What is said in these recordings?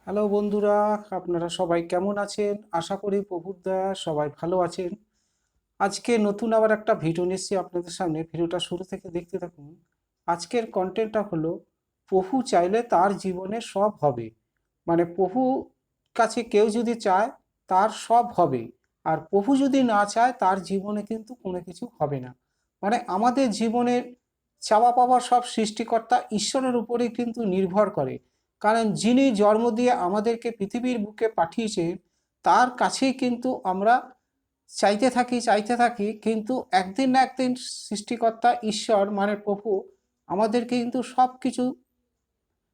Hello বন্ধুরা, আপনারা সবাই কেমন আছেন? আশা করি প্রভুর দয়ায় সবাই ভালো আছেন। আজকে নতুন আবার একটা ভিডিও নিয়ে এসেছি আপনাদের সামনে। ভিডিওটা শুরু থেকে দেখতে থাকুন। আজকের কন্টেন্টটা হলো, প্রভু চাইলে তার জীবনে সব হবে। মানে প্রভু কাছে কেউ যদি চায় তার সব হবে, আর প্রভু যদি না চায় তার জীবনে কিন্তু কোনো কিছু হবে না। মানে আমাদের জীবনের চাওয়া পাওয়া সব সৃষ্টিকর্তা ঈশ্বরের উপরেই কিন্তু নির্ভর করে। কারণ যিনি জন্ম দিয়ে আমাদেরকে পৃথিবীর বুকে পাঠিয়েছেন তার কাছেই কিন্তু আমরা চাইতে থাকি, কিন্তু একদিন না একদিন সৃষ্টিকর্তা ঈশ্বর মানে প্রভু আমাদেরকে কিন্তু সব কিছু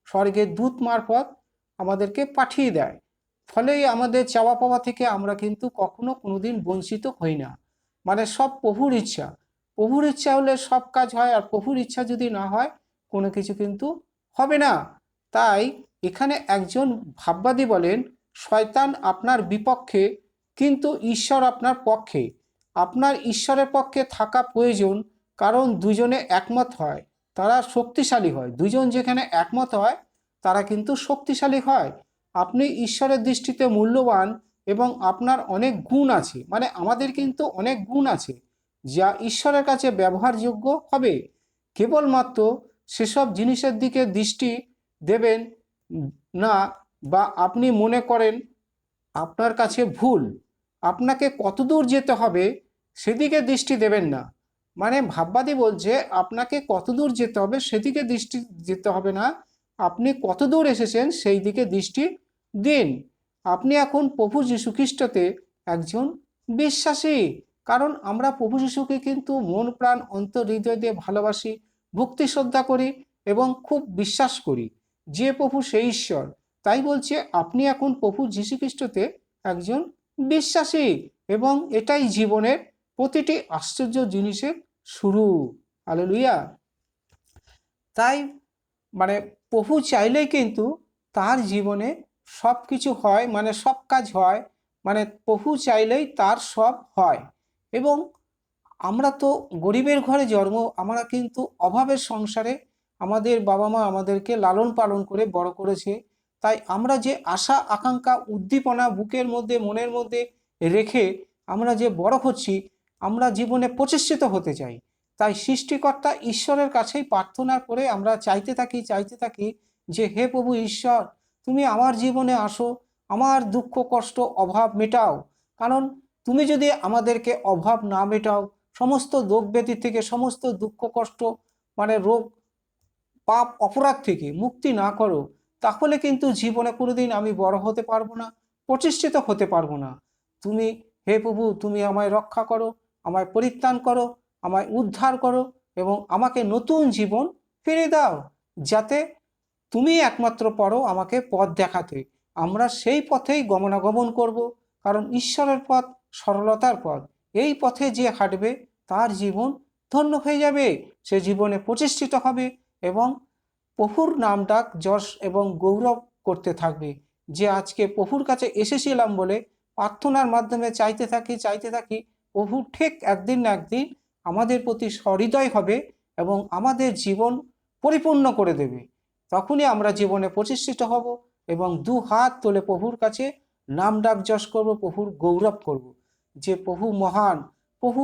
স্বর্গের দূত মারফত আমাদেরকে পাঠিয়ে দেয়। ফলে আমাদের চাওয়া পাওয়া থেকে আমরা কিন্তু কখনো কোনোদিন বঞ্চিত হই না। মানে সব প্রভুর ইচ্ছা। প্রভুর ইচ্ছা হলে সব কাজ হয়, আর প্রভুর ইচ্ছা যদি না হয় কোনো কিছু কিন্তু হবে না। তাই এখানে একজন ভাববাদী বলেন, শয়তান আপনার বিপক্ষে কিন্তু ঈশ্বর আপনার পক্ষে। আপনার ঈশ্বরের পক্ষে থাকা প্রয়োজন, কারণ দুজনে একমত হয় তারা শক্তিশালী হয়। দুজন যেখানে একমত হয় তারা কিন্তু শক্তিশালী হয়। আপনি ঈশ্বরের দৃষ্টিতে মূল্যবান এবং আপনার অনেক গুণ আছে। মানে আমাদের কিন্তু অনেক গুণ আছে যা ঈশ্বরের কাছে ব্যবহারযোগ্য হবে। কেবলমাত্র সেসব জিনিসের দিকে দৃষ্টি দেবেন না, বা আপনি মনে করেন আপনার কাছে ভুল, আপনাকে কতদূর যেতে হবে সেদিকে দৃষ্টি দেবেন না। মানে ভাববাদী বলছে আপনাকে কতদূর যেতে হবে সেদিকে দৃষ্টি যেতে হবে না, আপনি কতদূর এসেছেন সেই দিকে দৃষ্টি দিন। আপনি এখন প্রভু যীশু খ্রিস্টতে একজন বিশ্বাসী, কারণ আমরা প্রভু যীশুকে কিন্তু মন প্রাণ অন্তর হৃদয় দিয়ে ভালোবাসি, ভক্তি শ্রদ্ধা করি এবং খুব বিশ্বাস করি যে প্রভু সেই ঈশ্বর। তাই বলছে আপনি এখন প্রভু যীশু খ্রিস্টতে একজন বিশ্বাসী, এবং এটাই জীবনের প্রতিটি আশ্চর্য জিনিসের শুরু। হালেলুয়া। তাই মানে প্রভু চাইলেই কিন্তু তার জীবনে সব কিছু হয়, মানে সব কাজ হয়। মানে প্রভু চাইলেই তার সব হয়। এবং আমরা তো গরিবের ঘরে জন্ম, আমরা কিন্তু অভাবের সংসারে আমাদের বাবা মা আমাদেরকে লালন পালন করে বড় করেছে। তাই আমরা যে আশা আকাঙ্ক্ষা উদ্দীপনা বুকের মধ্যে মনের মধ্যে রেখে আমরা যে বড় হচ্ছি, আমরা জীবনে প্রতিষ্ঠিত হতে চাই। তাই সৃষ্টিকর্তা ঈশ্বরের কাছেই প্রার্থনা করে আমরা চাইতে থাকি যে হে প্রভু ঈশ্বর, তুমি আমার জীবনে আসো, আমার দুঃখ কষ্ট অভাব মেটাও। কারণ তুমি যদি আমাদেরকে অভাব না মেটাও, সমস্ত রোগ ব্যাধি থেকে সমস্ত দুঃখ কষ্ট মানে রোগ পাপ অপরাধ থেকে মুক্তি না করো, তাহলে কিন্তু জীবনে কোনোদিন আমি বড় হতে পারবো না, প্রতিষ্ঠিত হতে পারবো না। তুমি হে প্রভু, তুমি আমায় রক্ষা করো, আমায় পরিত্রাণ করো, আমায় উদ্ধার করো এবং আমাকে নতুন জীবন ফিরে দাও, যাতে তুমি একমাত্র পারো আমাকে পথ দেখাতে। আমরা সেই পথেই গমনাগমন করব, কারণ ঈশ্বরের পথ সরলতার পথ। এই পথে যে হাঁটবে তার জীবন ধন্য হয়ে যাবে, সে জীবনে প্রতিষ্ঠিত হবে এবং প্রভুর নাম ডাক যশ এবং গৌরব করতে থাকবে। যে আজকে প্রভুর কাছে এসেছিলাম বলে প্রার্থনার মাধ্যমে চাইতে থাকি, প্রভু ঠিক একদিন না একদিন আমাদের প্রতি সহৃদয় হবে এবং আমাদের জীবন পরিপূর্ণ করে দেবে। তখনই আমরা জীবনে প্রতিষ্ঠিত হব এবং দু হাত তুলে প্রভুর কাছে নাম ডাক যশ করব, প্রভুর গৌরব করব যে প্রভু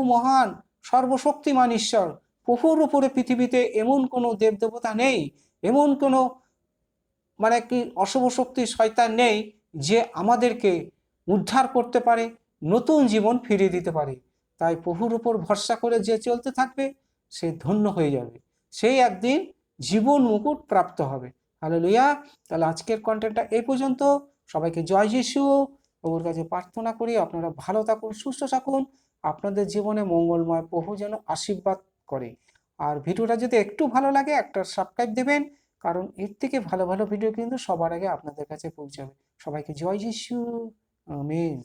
মহান সর্বশক্তিমান ঈশ্বর। প্রভুর উপরে পৃথিবীতে এমন কোনো দেবদেবতা নেই, এমন কোনো মানে কি অশুভ শক্তি শয়তান নেই যে আমাদেরকে উদ্ধার করতে পারে, নতুন জীবন ফিরিয়ে দিতে পারে। তাই প্রভুর উপর ভরসা করে যে চলতে থাকবে সে ধন্য হয়ে যাবে, সেই একদিন জীবন মুকুট প্রাপ্ত হবে। হালেলুয়া। তাহলে আজকের কন্টেন্টটা এই পর্যন্ত। সবাইকে জয় যিশু। প্রভুর কাছে প্রার্থনা করি আপনারা ভালো থাকুন, সুস্থ থাকুন, আপনাদের জীবনে মঙ্গলময় প্রভু যেন আশীর্বাদ করে। আর ভিডিওটা যদি একটু ভালো লাগে একটা সাবস্ক্রাইব দেবেন, কারণ এর থেকে ভালো ভালো ভিডিও কিন্তু সবার আগে আপনাদের কাছে পৌঁছাবে। সবাইকে জয় যিশু। আমেন।